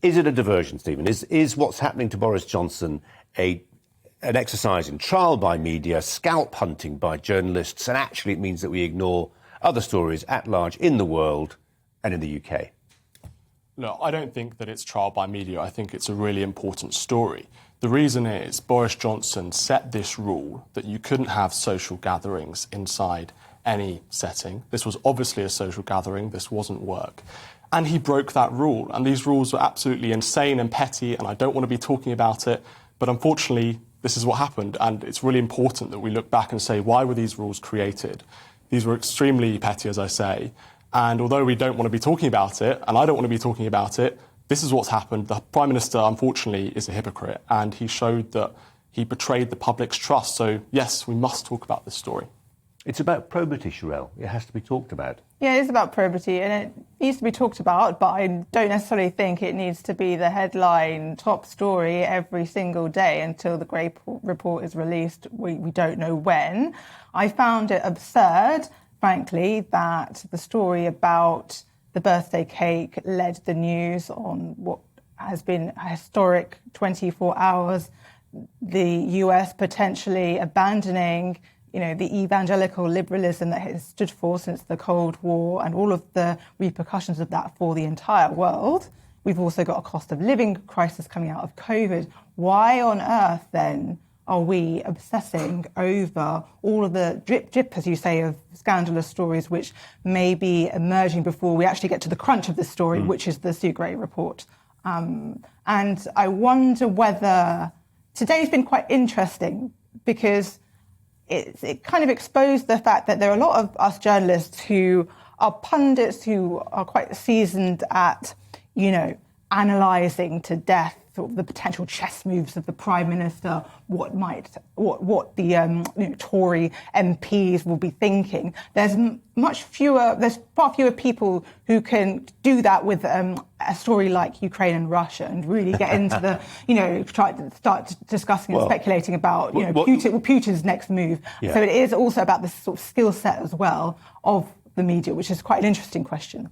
Is it a diversion, Stephen? Is what's happening to Boris Johnson an exercise in trial by media, scalp hunting by journalists, and actually it means that we ignore other stories at large in the world and in the UK? No, I don't think that it's trial by media. I think it's a really important story. The reason is Boris Johnson set this rule that you couldn't have social gatherings inside any setting. This was obviously a social gathering. This wasn't work. And he broke that rule. And these rules were absolutely insane and petty, and I don't want to be talking about it. But unfortunately, this is what happened. And it's really important that we look back and say, why were these rules created? These were extremely petty, as I say. And although we don't want to be talking about it, and I don't want to be talking about it, this is what's happened. The Prime Minister, unfortunately, is a hypocrite, and he showed that he betrayed the public's trust. So, yes, we must talk about this story. It's about probity, Sherrelle. It has to be talked about. Yeah, it is about probity, and it needs to be talked about, but I don't necessarily think it needs to be the headline top story every single day until the Grey Report is released. We don't know when. I found it absurd, frankly, that the story about the birthday cake led the news on what has been a historic 24 hours, the US potentially abandoning, the evangelical liberalism that it has stood for since the Cold War and all of the repercussions of that for the entire world. We've also got a cost of living crisis coming out of COVID. Why on earth, then, are we obsessing over all of the drip, as you say, of scandalous stories which may be emerging before we actually get to the crunch of this story, which is the Sue Gray report? And I wonder whether today's been quite interesting because it kind of exposed the fact that there are a lot of us journalists who are pundits who are quite seasoned at, analysing to death sort of the potential chess moves of the Prime Minister, what the Tory MPs will be thinking. There's far fewer people who can do that with a story like Ukraine and Russia and really get into the, start discussing and speculating about, Putin's next move. Yeah. So it is also about this sort of skill set as well of the media, which is quite an interesting question.